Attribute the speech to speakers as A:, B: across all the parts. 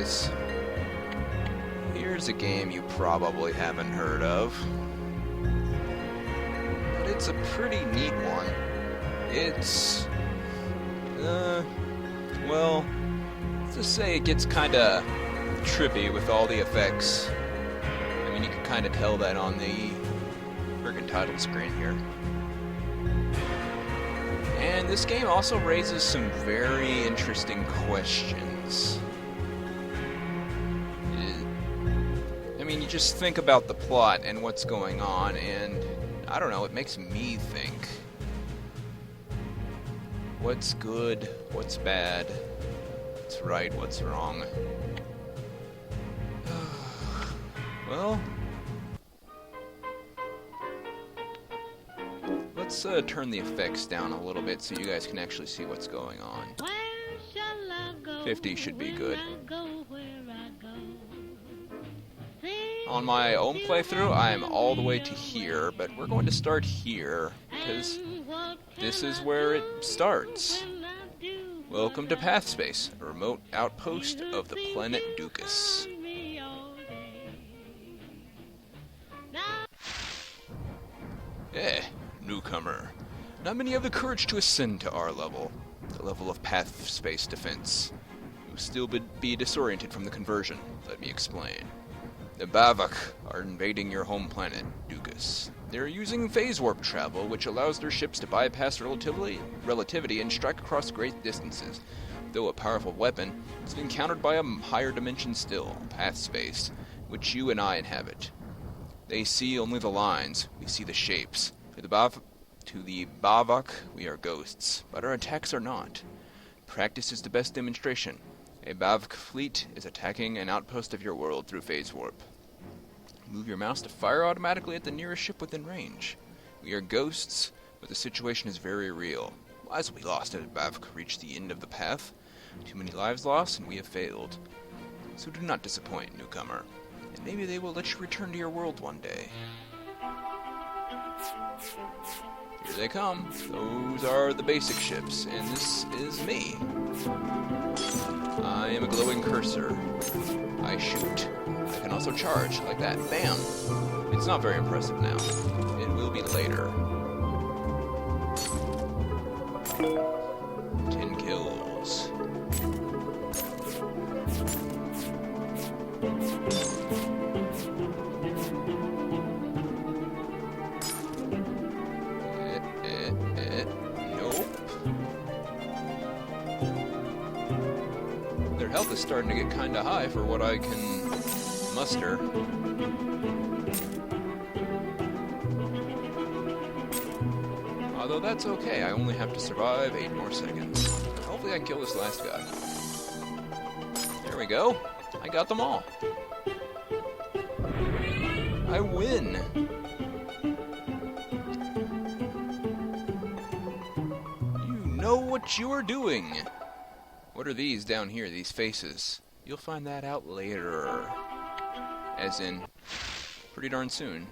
A: guys. Here's a game you probably haven't heard of. But it's a pretty neat one. It's... well, let's just say it gets kinda trippy with all the effects. I mean, you can kinda tell that on the friggin' title screen here. And this game also raises some very interesting questions. I mean, you just think about the plot and what's going on, and I don't know, it makes me think. What's good? What's bad? What's right? What's wrong? Well, let's turn the effects down a little bit so you guys can actually see what's going on. 50 should be good. On my own playthrough, I am all the way to here, but we're going to start here, because this is where it starts. Welcome to Pathspace, a remote outpost of the planet Dukas. Newcomer. Not many have the courage to ascend to our level, the level of Pathspace defense. You will still be disoriented from the conversion. Let me explain. The Bormac are invading your home planet, Dukas. They are using phase warp travel, which allows their ships to bypass relativity and strike across great distances. Though a powerful weapon, it's been countered by a higher dimension still, Pathspace, which you and I inhabit. They see only the lines, we see the shapes. To the Bormac, we are ghosts, but our attacks are not. Practice is the best demonstration. A Bormac fleet is attacking an outpost of your world through phase warp. Move your mouse to fire automatically at the nearest ship within range. We are ghosts, but the situation is very real. Lives will be lost as Bormac reach the end of the path. Too many lives lost, and we have failed. So do not disappoint, newcomer. And maybe they will let you return to your world one day. Here they come. Those are the basic ships, and this is me. I am a glowing cursor. I shoot. I can also charge, like that. Bam! It's not very impressive now. It will be later. 10 kills. Their health is starting to get kinda high for what I can muster. Although that's okay, I only have to survive 8 more seconds. Hopefully I can kill this last guy. There we go. I got them all. I win! You know what you are doing! What are these down here, these faces? You'll find that out later. As in, pretty darn soon.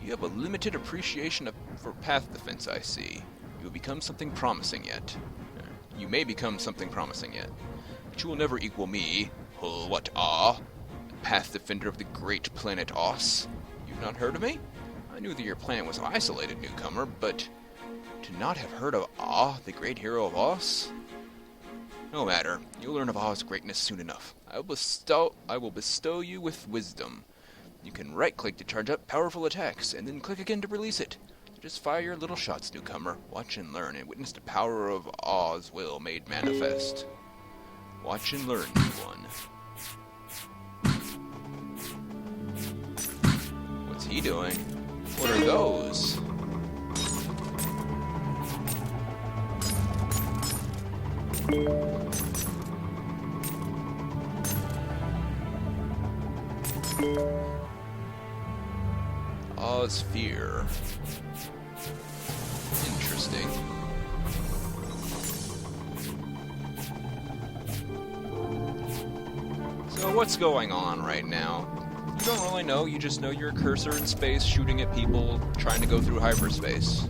A: You have a limited appreciation for path defense, I see. You will become something promising yet. You may become something promising yet. But you will never equal me. Path defender of the great planet Oss. You've not heard of me? I knew that your planet was isolated, newcomer, but to not have heard of the great hero of Oss? No matter, you'll learn of Ah's greatness soon enough. I will bestow you with wisdom. You can right-click to charge up powerful attacks, and then click again to release it. So just fire your little shots, newcomer. Watch and learn, and witness the power of Ah's will made manifest. Watch and learn, new one. What's he doing? What are those? Ah's fear. Interesting. So what's going on right now? You don't really know, you just know you're a cursor in space shooting at people trying to go through hyperspace.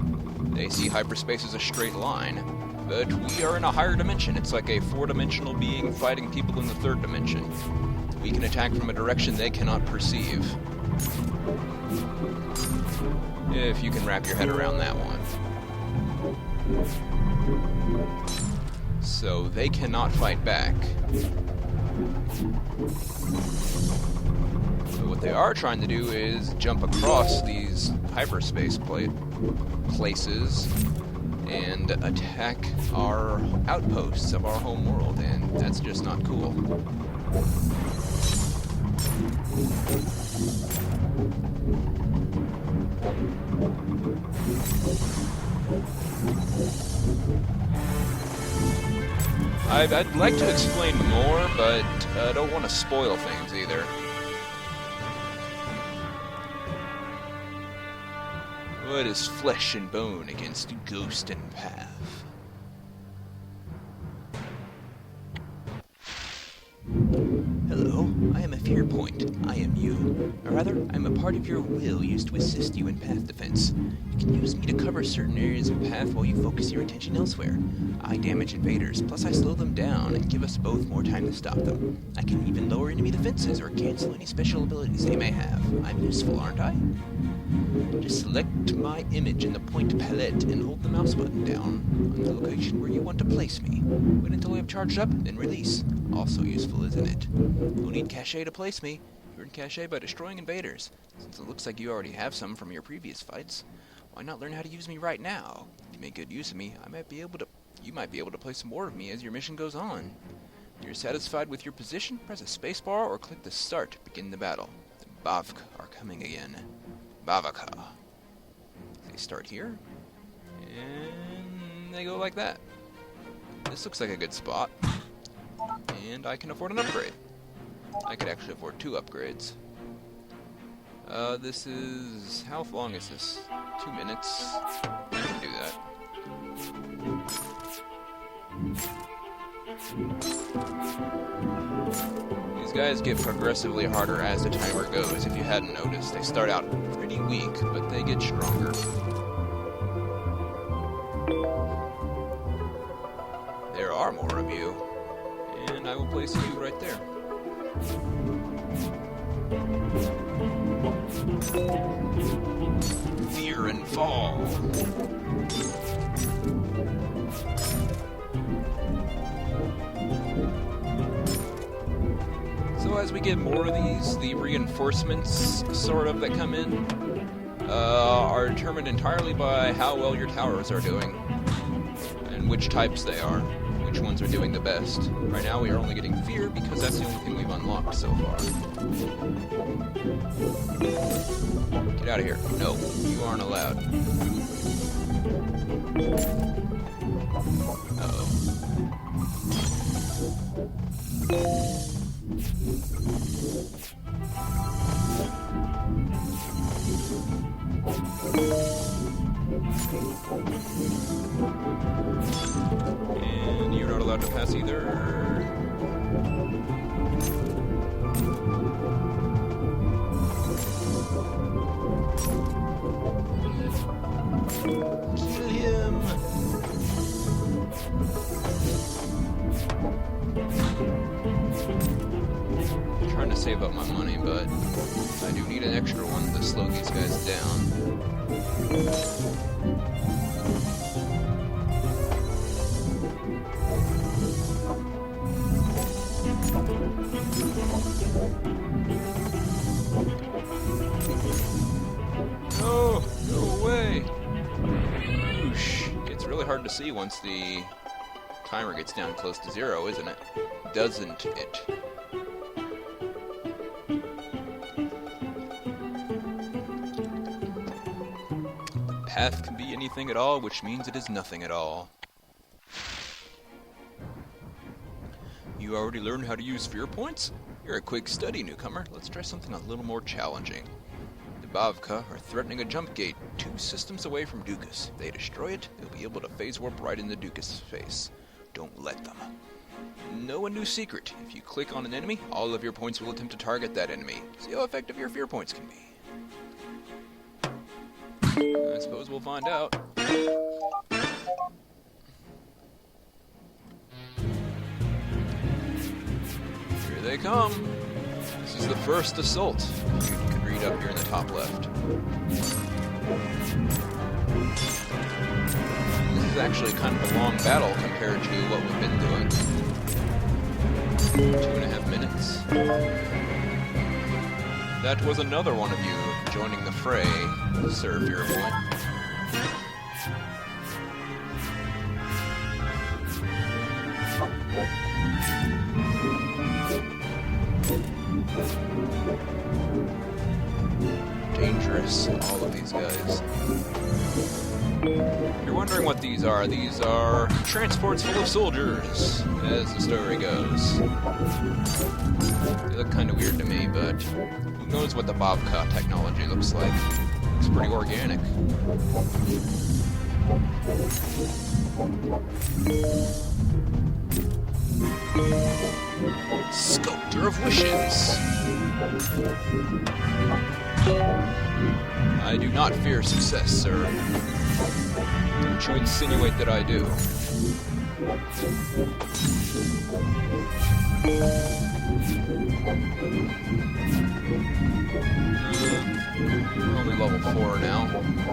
A: They see hyperspace as a straight line, but we are in a higher dimension. It's like a 4-dimensional being fighting people in the 3rd dimension. We can attack from a direction they cannot perceive. If you can wrap your head around that one. So they cannot fight back. So what they are trying to do is jump across these hyperspace places and attack our outposts of our home world, and that's just not cool. I'd like to explain more, but I don't want to spoil things either. What is flesh and bone against ghost and path? Hello, I am a fear point. I am you. Or rather, I'm a part of your will used to assist you in path defense. You can use me to cover certain areas of path while you focus your attention elsewhere. I damage invaders, plus I slow them down and give us both more time to stop them. I can even lower enemy defenses or cancel any special abilities they may have. I'm useful, aren't I? Just select my image in the point palette and hold the mouse button down on the location where you want to place me. Wait until I have charged up, then release. Also useful, isn't it? You'll need cachet to place me. You earn cachet by destroying invaders. Since it looks like you already have some from your previous fights, why not learn how to use me right now? If you make good use of me, you might be able to play some more of me as your mission goes on. If you're satisfied with your position, press a spacebar or click the start to begin the battle. The Bavk are coming again. Bavaka. They start here, and they go like that. This looks like a good spot, and I can afford an upgrade. I could actually afford 2 upgrades. This is... how long is this? 2 minutes? I can do that. These guys get progressively harder as the timer goes, if you hadn't noticed. They start out pretty weak, but they get stronger. There are more of you, and I will place you right there. Fear and fall. So as we get more of these, the reinforcements, sort of, that come in, are determined entirely by how well your towers are doing, and which types they are, which ones are doing the best. Right now we are only getting fear because that's the only thing we've unlocked so far. Get out of here. No, you aren't allowed. Uh-oh. And you're not allowed to pass either. Kill him! I'm trying to save up my money, but I do need an extra one to slow these guys down. No! Go away! Whoosh. It's really hard to see once the timer gets down close to 0, isn't it? Doesn't it? The path can be anything at all, which means it is nothing at all. You already learned how to use fear points? You're a quick study, newcomer. Let's try something a little more challenging. The Bavka are threatening a jump gate 2 systems away from Dukas. If they destroy it, they'll be able to phase warp right into Dukas' face. Don't let them. Know a new secret. If you click on an enemy, all of your points will attempt to target that enemy. See how effective your fear points can be. I suppose we'll find out. Here they come. This is the first assault. You can read up here in the top left. This is actually kind of a long battle compared to what we've been doing. 2.5 minutes. That was another one of you joining the fray, Sir Fearpoint. Dangerous, all of these guys. You're wondering what these are. These are transports full of soldiers, as the story goes. They look kind of weird to me, but who knows what the Bobka technology looks like. It's pretty organic. Sculptor of Wishes. I do not fear success, sir. Don't you insinuate that I do. We're only level 4 now,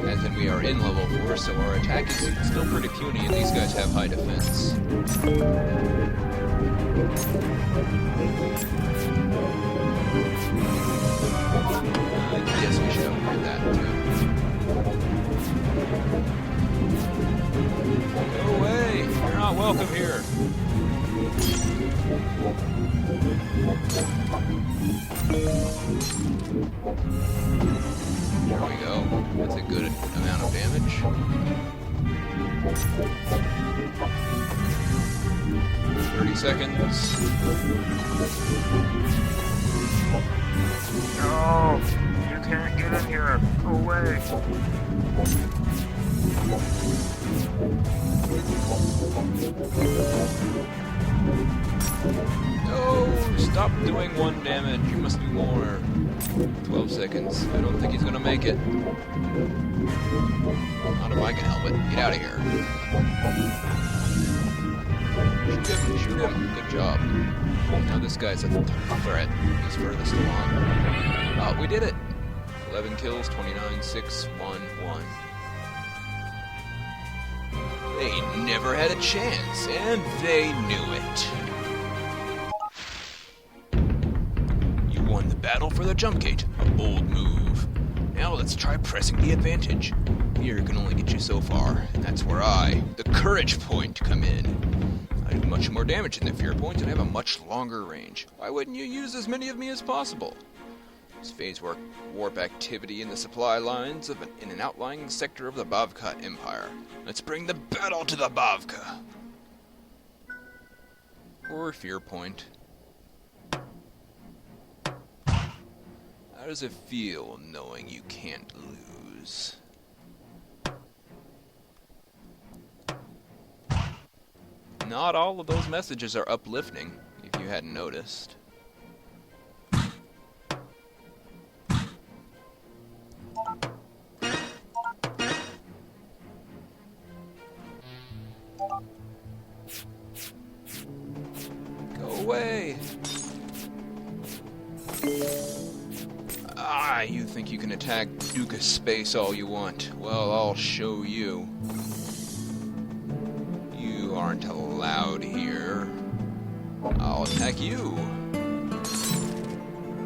A: as in we are in level 4, so our attack is still pretty puny, and these guys have high defense. I guess we should upgrade that too. Go away! You're not welcome here. There we go. That's a good amount of damage. "30 seconds.
B: No! You can't get in here! Go away!
A: No! Stop doing 1 damage. You must do more. 12 seconds. I don't think he's gonna make it. Not if I can help it. Get out of here. Shoot him. Shoot him. Good job. Now this guy's a threat. He's furthest along. Oh, we did it! 11 kills, 29, 6, 1, 1. They never had a chance, and they knew it. You won the battle for the jump gate. A bold move. Now let's try pressing the advantage. Fear can only get you so far, and that's where I, the courage point, come in. I do much more damage than the fear point and have a much longer range. Why wouldn't you use as many of me as possible? There's phase warp activity in the supply lines in an outlying sector of the Bavka Empire. Let's bring the battle to the Bavka. Or fear point. How does it feel knowing you can't lose? Not all of those messages are uplifting, if you hadn't noticed. Go away! Ah, you think you can attack Dukas space all you want. Well, I'll show you. You aren't allowed here. I'll attack you.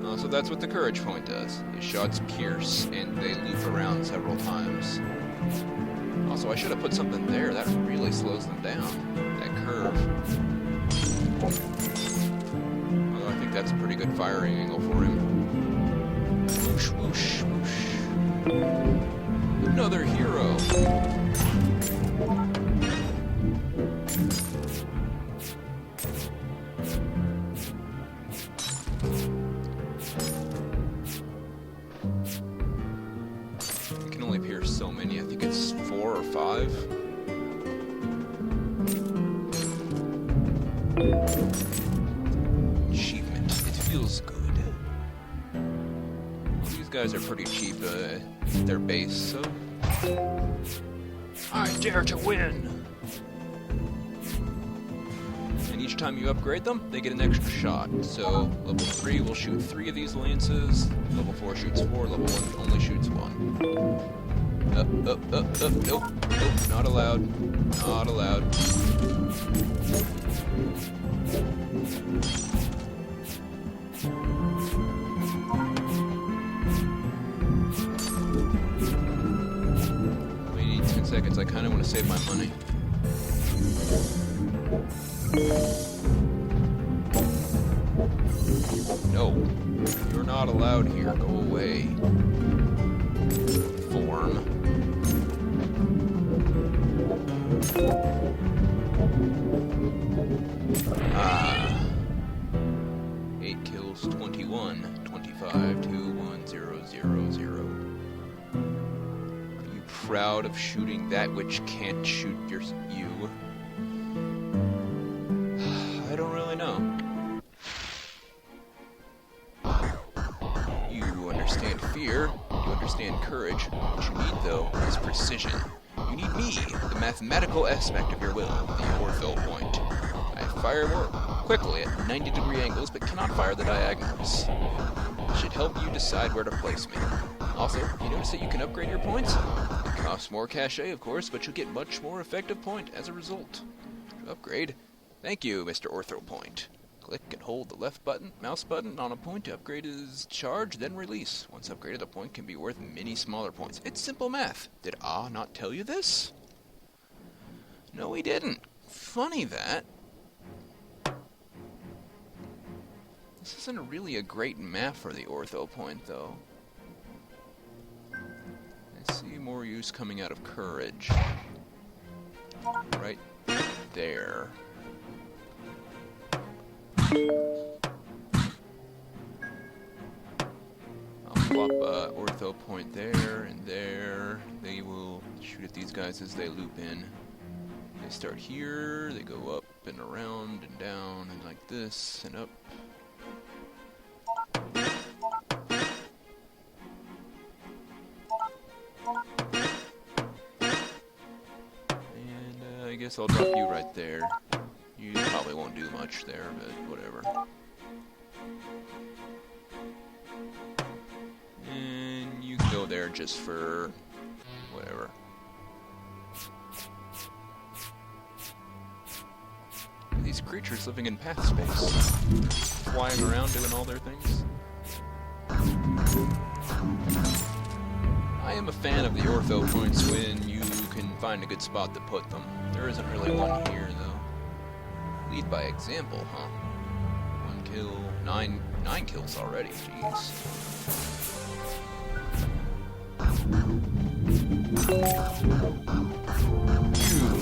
A: Oh, so that's what the courage point does. His shots pierce, and they loop around several times. Also, I should have put something there. That really slows them down. That curve. Although I think that's a pretty good firing angle for him. Whoosh, whoosh, whoosh. Another hero. You can only pierce so many. I think it's 4 or 5. Achievement. It feels good. These guys are pretty cheap at their base, so... I dare to win! and each time you upgrade them, they get an extra shot. So, level 3 will shoot 3 of these lances, level 4 shoots 4, level 1 only shoots 1. Nope, not allowed. Not allowed. We need 10 seconds, I kinda wanna save my money. No, you're not allowed here. Go away. Form. Ah. 8 kills, 21, 25, 2, 1, 0, 0, 0. Are you proud of shooting that which can't shoot you? I don't really know. You understand fear, you understand courage. What you need, though, is precision. You need me, the mathematical aspect of your will, the ortho point. I fire more quickly at 90-degree angles, but cannot fire the diagonals. It should help you decide where to place me. Also, you notice that you can upgrade your points? It costs more cachet, of course, but you'll get much more effective point as a result. To upgrade, thank you, Mr. Ortho Point. Click and hold the left mouse button on a point to upgrade his charge, then release. Once upgraded, a point can be worth many smaller points. It's simple math. Did Ah not tell you this? No, he didn't. Funny that. This isn't really a great map for the ortho point, though. I see more use coming out of courage. Right there. I'll plop ortho point there and there. They will shoot at these guys as they loop in. They start here, they go up and around and down and like this and up. And I guess I'll drop you right there. You probably won't do much there, but whatever. And you can go there just for whatever. These creatures living in path space, flying around doing all their things. I am a fan of the ortho points when you can find a good spot to put them. There isn't really one here, though. Lead by example, huh? 1 kill, 9 kills already, jeez.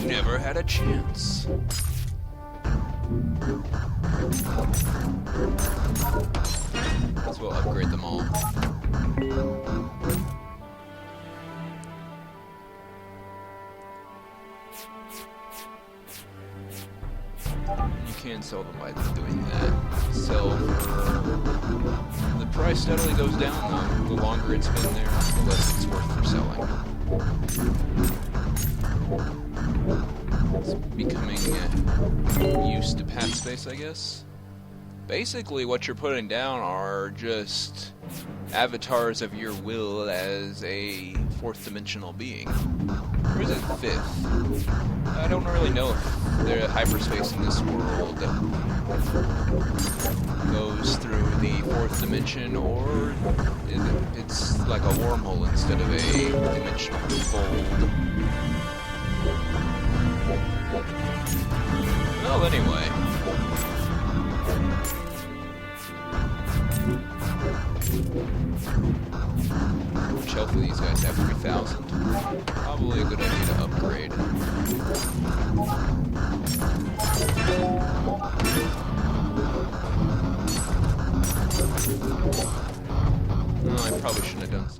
A: You never had a chance. Might as well upgrade them all. You can sell them by doing that. Sell for... The price steadily goes down, though. The longer it's been there, the less it's worth for selling. It's becoming used to path space, I guess. Basically, what you're putting down are just avatars of your will as a fourth dimensional being. Or is it fifth? I don't really know if the hyperspace in this world goes through the fourth dimension, or it's like a wormhole instead of a dimensional fold. Well, anyway. Which health do these guys have? 3,000? Probably a good idea to upgrade. No, I probably shouldn't have done so.